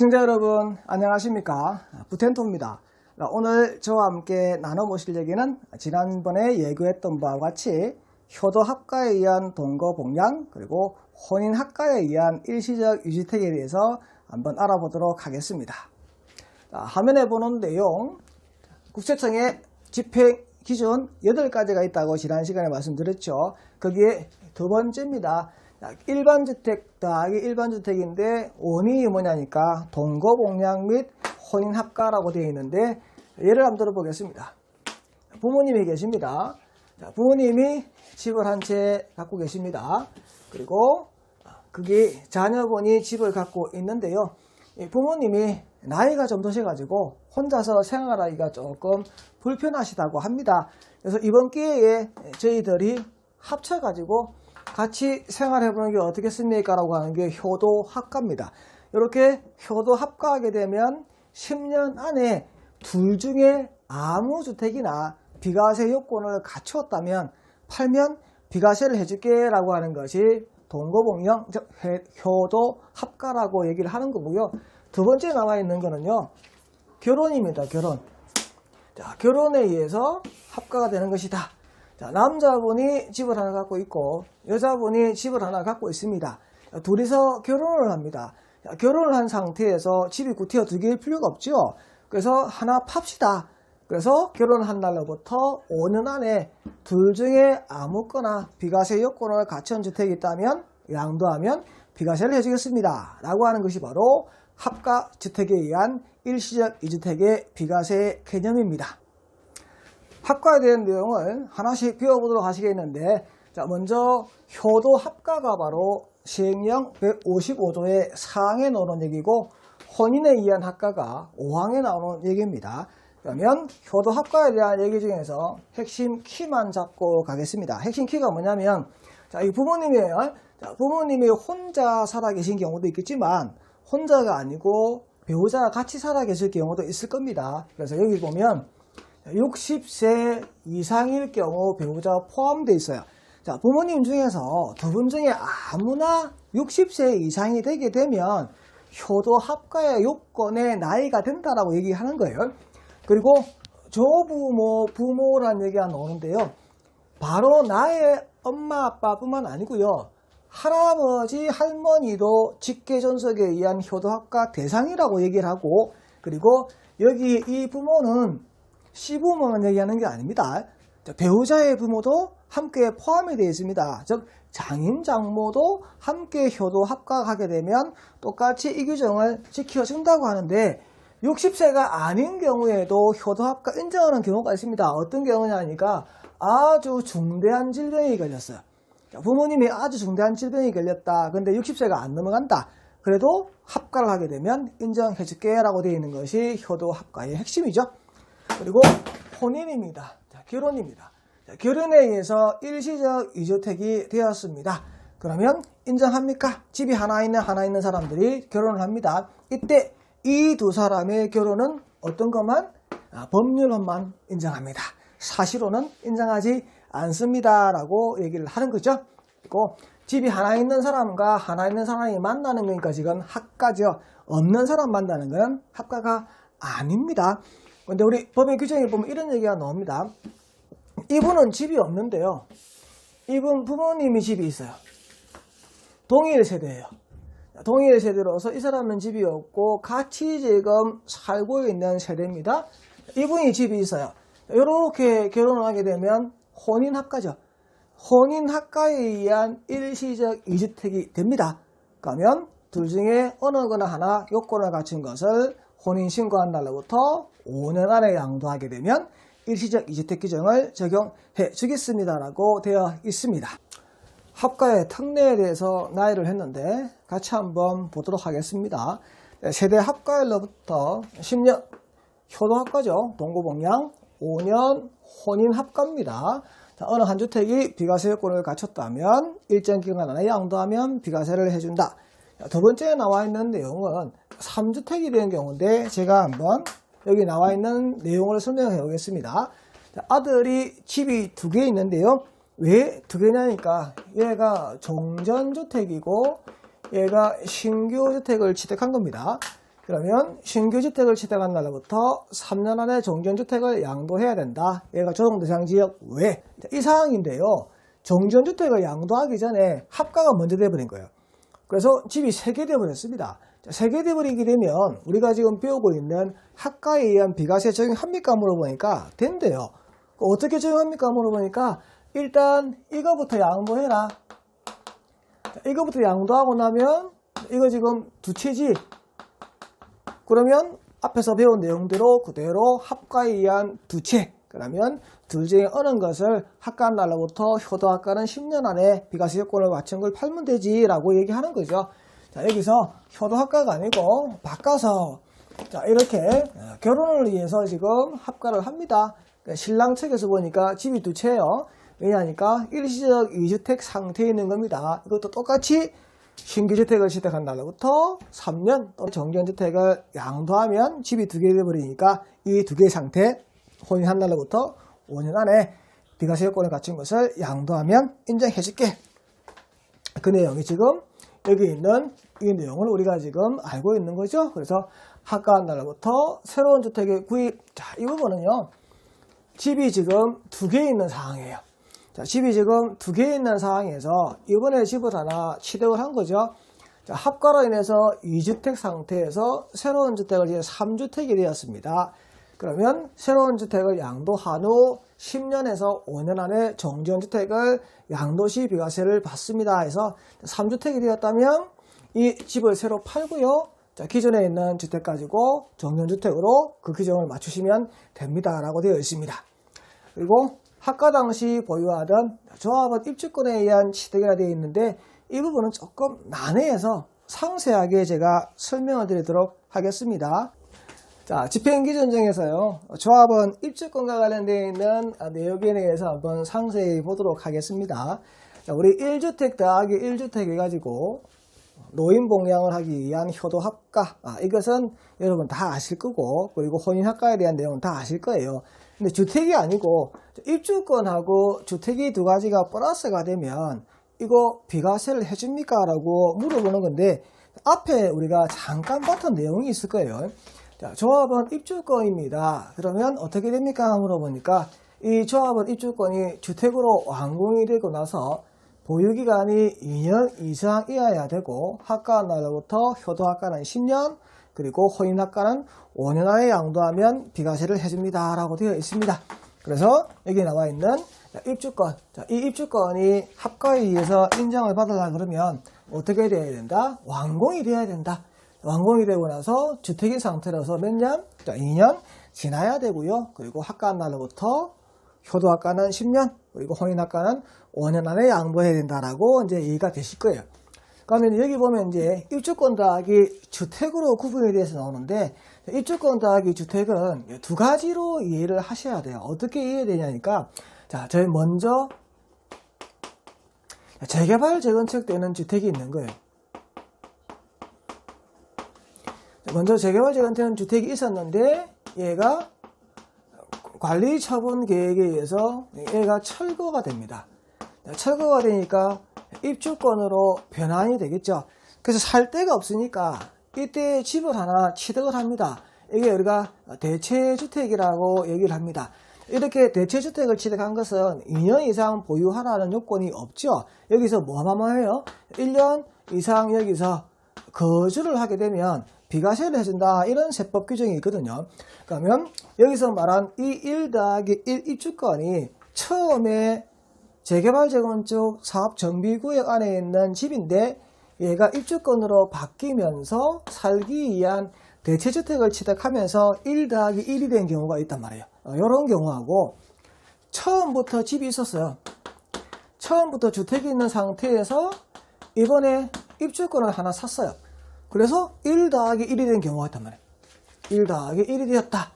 시청자 여러분 안녕하십니까, 부텐토입니다. 오늘 저와 함께 나눠보실 얘기는 지난번에 예고했던 바와 같이 효도합가에 의한 동거복양 그리고 혼인합가에 의한 일시적 유주택에 대해서 한번 알아보도록 하겠습니다. 화면에 보는 내용, 국세청의 집행기준 8가지가 있다고 지난 시간에 말씀드렸죠. 거기에 두 번째입니다. 일반주택 더하기 일반주택인데 원인이 뭐냐니까 동거복양 및 혼인합가라고 되어 있는데, 예를 한번 들어보겠습니다. 부모님이 계십니다. 부모님이 집을 한 채 갖고 계십니다. 그리고 거기 자녀분이 집을 갖고 있는데요. 부모님이 나이가 좀 드셔가지고 혼자서 생활하기가 조금 불편하시다고 합니다. 그래서 이번 기회에 저희들이 합쳐가지고 같이 생활해보는 게 어떻겠습니까? 라고 하는 게 효도합가입니다. 이렇게 효도합가하게 되면 10년 안에 둘 중에 아무 주택이나 비과세 요건을 갖추었다면 팔면 비과세를 해줄게 라고 하는 것이 동거복양, 즉 효도합가라고 얘기를 하는 거고요. 두 번째 나와 있는 거는요, 결혼입니다. 결혼. 자, 결혼에 의해서 합가가 되는 것이다. 자, 남자분이 집을 하나 갖고 있고 여자분이 집을 하나 갖고 있습니다. 둘이서 결혼을 합니다. 결혼을 한 상태에서 집이 구태여 두 개일 필요가 없죠. 그래서 하나 팝시다. 그래서 결혼한 날로부터 5년 안에 둘 중에 아무거나 비과세 요건을 갖춘 주택이 있다면 양도하면 비과세를 해주겠습니다 라고 하는 것이 바로 합가주택에 의한 일시적 이주택의 비과세 개념입니다. 합가에 대한 내용을 하나씩 배워보도록 하시겠는데, 자, 먼저 효도합가가 바로 시행령 155조의 4항에 나오는 얘기고, 혼인에 의한 합가가 5항에 나오는 얘기입니다. 그러면 효도합가에 대한 얘기 중에서 핵심 키만 잡고 가겠습니다. 핵심 키가 뭐냐면, 자, 이 부모님이에요. 자, 부모님이 혼자 살아 계신 경우도 있겠지만 혼자가 아니고 배우자가 같이 살아 계실 경우도 있을 겁니다. 그래서 여기 보면 60세 이상일 경우 배우자 포함되어 있어요. 자, 부모님 중에서 두 분 중에 아무나 60세 이상이 되게 되면 효도합가의 요건에 나이가 된다라고 얘기하는 거예요. 그리고 조부모, 부모라는 얘기가 나오는데요. 바로 나의 엄마, 아빠뿐만 아니고요. 할아버지, 할머니도 직계존속에 의한 효도합가 대상이라고 얘기를 하고, 그리고 여기 이 부모는 시부모만 얘기하는 게 아닙니다. 배우자의 부모도 함께 포함이 되어 있습니다. 즉 장인, 장모도 함께 효도합가하게 되면 똑같이 이 규정을 지켜준다고 하는데, 60세가 아닌 경우에도 효도합가 인정하는 경우가 있습니다. 어떤 경우냐니까 아주 중대한 질병이 걸렸어요. 부모님이 아주 중대한 질병이 걸렸다. 근데 60세가 안 넘어간다. 그래도 합가를 하게 되면 인정해줄게 라고 되어 있는 것이 효도합가의 핵심이죠. 그리고 혼인입니다. 자, 결혼입니다. 자, 결혼에 의해서 일시적 이주택이 되었습니다. 그러면 인정합니까? 집이 하나 있는 사람들이 결혼을 합니다. 이때 이 두 사람의 결혼은 어떤 것만? 법률로만 인정합니다. 사실로는 인정하지 않습니다 라고 얘기를 하는 거죠. 그리고 집이 하나 있는 사람과 하나 있는 사람이 만나는 거니까 지금 합가죠. 없는 사람 만나는 건 합가가 아닙니다. 근데 우리 법의 규정에 보면 이런 얘기가 나옵니다. 이분은 집이 없는데요. 이분 부모님이 집이 있어요. 동일 세대예요. 동일 세대로서 이 사람은 집이 없고 같이 지금 살고 있는 세대입니다. 이분이 집이 있어요. 이렇게 결혼을 하게 되면 혼인합가죠. 혼인합가에 의한 일시적 이주택이 됩니다. 그러면 둘 중에 어느 거나 하나 요건을 갖춘 것을 혼인신고한 날로부터 5년 안에 양도하게 되면 일시적 이주택 규정을 적용해 주겠습니다라고 되어 있습니다. 합가의 특례에 대해서 나열을 했는데 같이 한번 보도록 하겠습니다. 세대 합가일로부터 10년 효도합가죠. 동거복양, 5년 혼인합가입니다. 자, 어느 한 주택이 비과세 요건을 갖췄다면 일정 기간 안에 양도하면 비과세를 해준다. 자, 두 번째에 나와 있는 내용은 3주택이 되는 경우인데 제가 한번 여기 나와 있는 내용을 설명해 보겠습니다. 자, 아들이 집이 2개 있는데요. 왜 2개냐니까 얘가 종전주택이고 얘가 신규주택을 취득한 겁니다. 그러면 신규주택을 취득한 날로부터 3년 안에 종전주택을 양도해야 된다. 얘가 조정대상지역 외. 이 사항인데요. 종전주택을 양도하기 전에 합가가 먼저 돼버린 거예요. 그래서 집이 3개 돼버렸습니다. 3개 돼버리게 되면 우리가 지금 배우고 있는 합가에 의한 비과세 적용합니까? 물어보니까 된대요. 어떻게 적용합니까? 물어보니까 일단 이거부터 양도해라. 이거부터 양도하고 나면 이거 지금 두 채지. 그러면 앞에서 배운 내용대로 그대로 합가에 의한 두 채. 그러면 둘 중에 어느 것을 합가한 날로부터 효도합가는 10년 안에 비과세 요건을 맞춘 걸 팔면 되지 라고 얘기하는 거죠. 자, 여기서 효도합가가 아니고 바꿔서 자, 이렇게 결혼을 위해서 지금 합가를 합니다. 신랑 측에서 보니까 집이 두 채예요. 왜냐하니까 일시적 2주택 상태에 있는 겁니다. 이것도 똑같이 신규주택을 취득한 날로부터 3년 정전주택을 양도하면 집이 2개 되어버리니까 이 2개의 상태 혼인한 날로부터 5년 안에 비과세 요건을 갖춘 것을 양도하면 인정해줄게. 그 내용이 지금 여기 있는 이 내용을 우리가 지금 알고 있는 거죠. 그래서 합가한 날로부터 새로운 주택의 구입. 자, 이 부분은요. 집이 지금 2개 있는 상황이에요. 자, 집이 지금 2개 있는 상황에서 이번에 집을 하나 취득을 한 거죠. 자, 합가로 인해서 2주택 상태에서 새로운 주택을 이제 3주택이 되었습니다. 그러면 새로운 주택을 양도한 후 10년에서 5년 안에 정전주택을 양도시 비과세를 받습니다. 해서 3주택이 되었다면 이 집을 새로 팔고요. 자, 기존에 있는 주택 가지고 정전주택으로 그 규정을 맞추시면 됩니다. 라고 되어 있습니다. 그리고 합가 당시 보유하던 조합원 입주권에 의한 취득이라 되어 있는데 이 부분은 조금 난해해서 상세하게 제가 설명을 드리도록 하겠습니다. 자, 집행기준정에서요. 조합원 입주권과 관련되어 있는 내용에 대해서 한번 상세히 보도록 하겠습니다. 자, 우리 1주택 더하기 1주택 해가지고 노인봉양을 하기 위한 효도합가. 이것은 여러분 다 아실 거고, 그리고 혼인합가에 대한 내용은 다 아실 거예요. 근데 주택이 아니고 입주권하고 주택이 두 가지가 플러스가 되면 이거 비과세를 해줍니까? 라고 물어보는 건데 앞에 우리가 잠깐 봤던 내용이 있을 거예요. 자, 조합원 입주권입니다. 그러면 어떻게 됩니까? 물어보니까 이 조합원 입주권이 주택으로 완공이 되고 나서 보유기간이 2년 이상이어야 되고 합가한 날로부터 효도합가는 10년 그리고 혼인합가는 5년 안에 양도하면 비과세를 해줍니다. 라고 되어 있습니다. 그래서 여기 나와 있는 입주권. 자, 이 입주권이 합가에 의해서 인정을 받으려고 그러면 어떻게 되어야 된다? 완공이 되어야 된다. 완공이 되고 나서 주택인 상태로서 몇 년? 자, 2년 지나야 되고요. 그리고 합가한 날로부터 효도합가는 10년, 그리고 혼인합가는 5년 안에 양도해야 된다라고 이제 이해가 되실 거예요. 그러면 여기 보면 이제 입주권 더하기 주택으로 구분이 돼서 나오는데 입주권 더하기 주택은 두 가지로 이해를 하셔야 돼요. 어떻게 이해되냐니까 자, 저희 먼저 재개발 재건축 되는 주택이 있는 거예요. 먼저 재개발 재건축 주택이 있었는데 얘가 관리 처분 계획에 의해서 얘가 철거가 됩니다. 철거가 되니까 입주권으로 변환이 되겠죠. 그래서 살 데가 없으니까 이때 집을 하나 취득을 합니다. 이게 우리가 대체주택이라고 얘기를 합니다. 이렇게 대체주택을 취득한 것은 2년 이상 보유하라는 요건이 없죠. 여기서 뭐만 해요? 1년 이상 여기서 거주를 하게 되면 비과세를 해준다. 이런 세법 규정이 있거든요. 그러면 여기서 말한 이 1 더하기 1 입주권이 처음에 재개발 재건축 사업 정비구역 안에 있는 집인데 얘가 입주권으로 바뀌면서 살기 위한 대체주택을 취득하면서 1 더하기 1이 된 경우가 있단 말이에요. 이런 경우하고 처음부터 집이 있었어요. 처음부터 주택이 있는 상태에서 이번에 입주권을 하나 샀어요. 그래서 1 더하기 1이 된 경우가 있단 말이에요. 1 더하기 1이 되었다.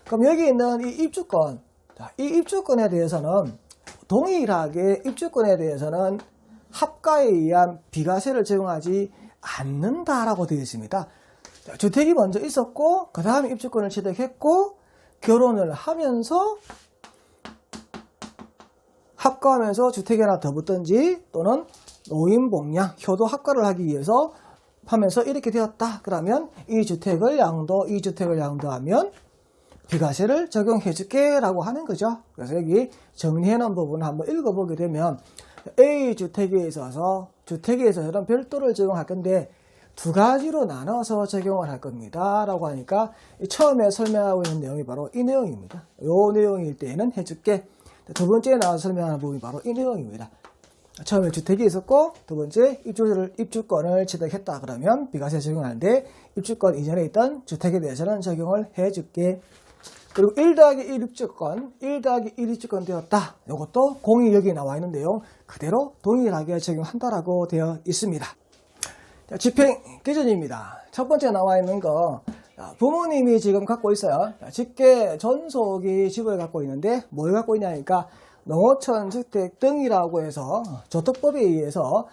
그럼 여기 있는 이 입주권, 이 입주권에 대해서는 동일하게 입주권에 대해서는 합가에 의한 비과세를 적용하지 않는다라고 되어 있습니다. 주택이 먼저 있었고 그 다음에 입주권을 취득했고 결혼을 하면서 합가하면서 주택이 하나 더 붙든지 또는 노인봉양, 효도합가를 하기 위해서 하면서 이렇게 되었다. 그러면 이 주택을 양도하면 비과세를 적용해 줄게 라고 하는 거죠. 그래서 여기 정리해 놓은 부분을 한번 읽어보게 되면 A주택에 있어서 주택에서는 별도를 적용할 건데 두 가지로 나눠서 적용을 할 겁니다 라고 하니까 처음에 설명하고 있는 내용이 바로 이 내용입니다. 이 내용일 때에는 해줄게. 두 번째에 나와서 설명하는 부분이 바로 이 내용입니다. 처음에 주택이 있었고 두 번째 입주권을 취득했다 그러면 비과세 적용하는데 입주권 이전에 있던 주택에 대해서는 적용을 해줄게. 그리고 1-1 입주권 되었다. 이것도 공이 여기 나와 있는 내용 그대로 동일하게 적용한다라고 되어 있습니다. 자, 집행 기준입니다. 첫 번째 나와 있는 거 부모님이 지금 갖고 있어요. 직계 전속이 집을 갖고 있는데 뭘 갖고 있냐니까 농어촌 주택 등이라고 해서 조특법에 의해서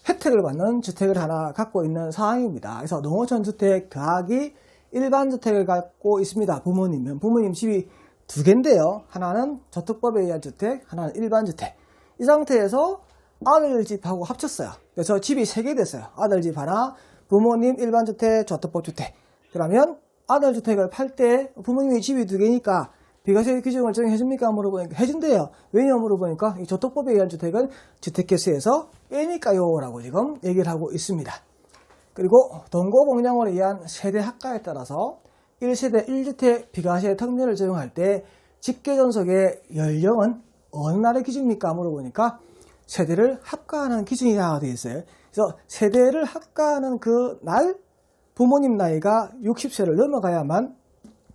혜택을 받는 주택을 하나 갖고 있는 상황입니다. 그래서 농어촌 주택 더하기 일반 주택을 갖고 있습니다. 부모님 집이 두 개인데요. 하나는 조특법에 의한 주택, 하나는 일반 주택. 이 상태에서 아들 집하고 합쳤어요. 그래서 집이 세 개 됐어요. 아들 집 하나, 부모님 일반 주택, 조특법 주택. 그러면 아들 주택을 팔 때 부모님이 집이 두 개니까 비과세 기준을 적용해줍니까? 물어보니까 해준대요. 왜냐 물어보니까 이 조특법에 의한 주택은 주택개수에서 빼니까요 라고 지금 얘기를 하고 있습니다. 그리고 동거복량으로 의한 세대 합가에 따라서 1세대 1주택 비과세 특례를 적용할 때 직계전속의 연령은 어느 날의 기준입니까? 물어보니까 세대를 합가하는 기준이라고 되어 있어요. 그래서 세대를 합가하는 그 날 부모님 나이가 60세를 넘어가야만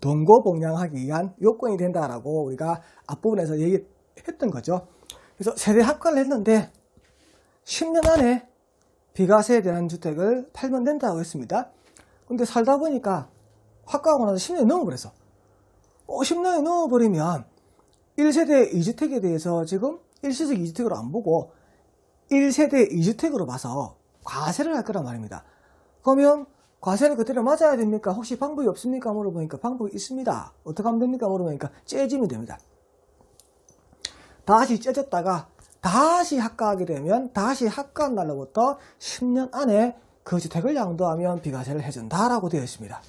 동거복량하기 위한 요건이 된다라고 우리가 앞부분에서 얘기했던 거죠. 그래서 세대 합가를 했는데 10년 안에 비과세에 대한 주택을 팔면 된다고 했습니다. 근데 살다 보니까 합가하고 나서 10년이 넘어버렸어. 10년이 넘어버리면 1세대 2주택에 대해서 지금 1세대 2주택으로 안 보고 1세대 2주택으로 봐서 과세를 할 거란 말입니다. 그러면 과세를 그대로 맞아야 됩니까? 혹시 방법이 없습니까? 물어보니까 방법이 있습니다. 어떻게 하면 됩니까? 물어보니까 째지면 됩니다. 다시 째졌다가 다시 합가하게 되면 다시 합가한 날로부터 10년 안에 그 주택을 양도하면 비과세를 해준다라고 되어 있습니다.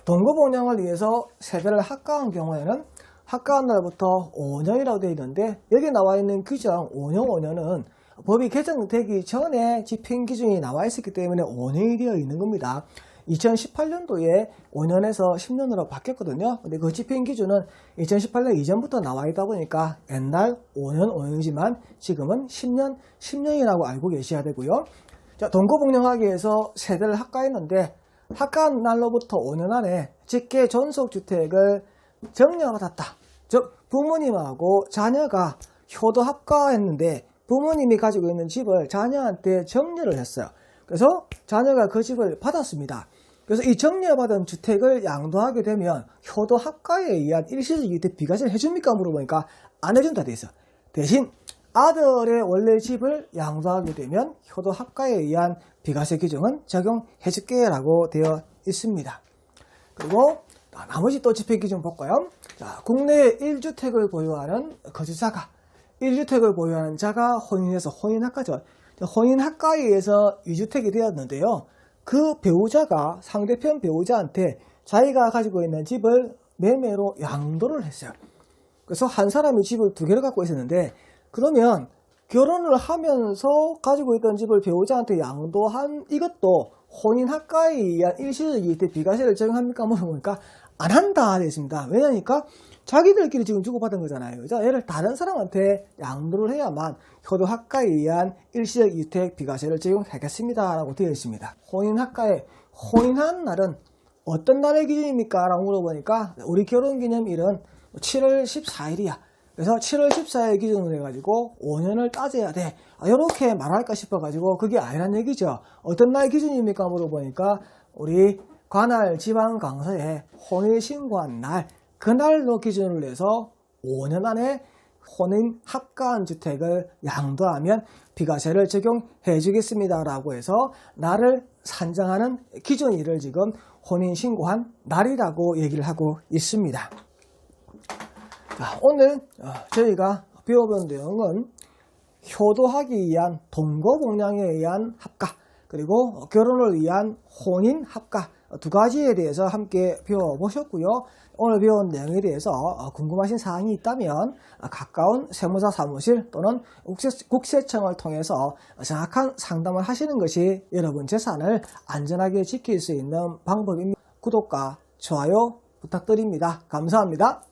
동거복량을 위해서 세대를 합가한 경우에는 합가한 날부터 5년이라고 되어 있는데 여기 나와 있는 규정 5년은 법이 개정되기 전에 집행기준이 나와 있었기 때문에 5년이 되어 있는 겁니다. 2018년도에 5년에서 10년으로 바뀌었거든요. 근데 그 집행기준은 2018년 이전부터 나와 있다 보니까 옛날 5년이지만 지금은 10년이라고 알고 계셔야 되고요. 자, 동거복량하기 위해서 세대를 합가했는데 합가한 날로부터 5년 안에 직계 전속주택을 정려받았다. 즉 부모님하고 자녀가 효도 합가했는데 부모님이 가지고 있는 집을 자녀한테 정려를 했어요. 그래서 자녀가 그 집을 받았습니다. 그래서 이 정려받은 주택을 양도하게 되면 효도 합가에 의한 일시적 주택 비과세를 해줍니까? 물어보니까 안 해준다 돼 있어. 대신 아들의 원래 집을 양도하게 되면 효도 합가에 의한 비과세 규정은 적용해줄게 라고 되어 있습니다. 그리고 나머지 또 집행기준 볼까요? 자, 국내에 1주택을 보유하는 거주자가 1주택을 보유하는 자가 혼인해서 혼인합가죠. 혼인합가에 의해서 2주택이 되었는데요. 그 배우자가 상대편 배우자한테 자기가 가지고 있는 집을 매매로 양도를 했어요. 그래서 한 사람이 집을 두 개를 갖고 있었는데 그러면 결혼을 하면서 가지고 있던 집을 배우자한테 양도한 이것도 혼인합가에 의한 일시적 이주택 비과세를 적용합니까? 물어보니까 안 한다 되어 있습니다. 왜냐니까 자기들끼리 지금 주고받은 거잖아요. 그죠? 얘를 다른 사람한테 양도를 해야만 효도합가에 의한 일시적 이주택 비과세를 적용하겠습니다 라고 되어 있습니다. 혼인합가에 혼인한 날은 어떤 날의 기준입니까? 라고 물어보니까 우리 결혼기념일은 7월 14일이야. 그래서 7월 14일 기준으로 해가지고 5년을 따져야 돼. 이렇게 말할까 싶어가지고 그게 아니란 얘기죠. 어떤 날 기준입니까? 물어보니까 우리 관할 지방강서에 혼인신고한 날 그날로 기준으로 해서 5년 안에 혼인 합가한 주택을 양도하면 비과세를 적용해 주겠습니다 라고 해서 날을 산정하는 기준일을 지금 혼인신고한 날이라고 얘기를 하고 있습니다. 자, 오늘 저희가 배워본 내용은 효도하기 위한 동거복량에 의한 합가 그리고 결혼을 위한 혼인 합가 두 가지에 대해서 함께 배워보셨고요. 오늘 배운 내용에 대해서 궁금하신 사항이 있다면 가까운 세무사 사무실 또는 국세청을 통해서 정확한 상담을 하시는 것이 여러분 재산을 안전하게 지킬 수 있는 방법입니다. 구독과 좋아요 부탁드립니다. 감사합니다.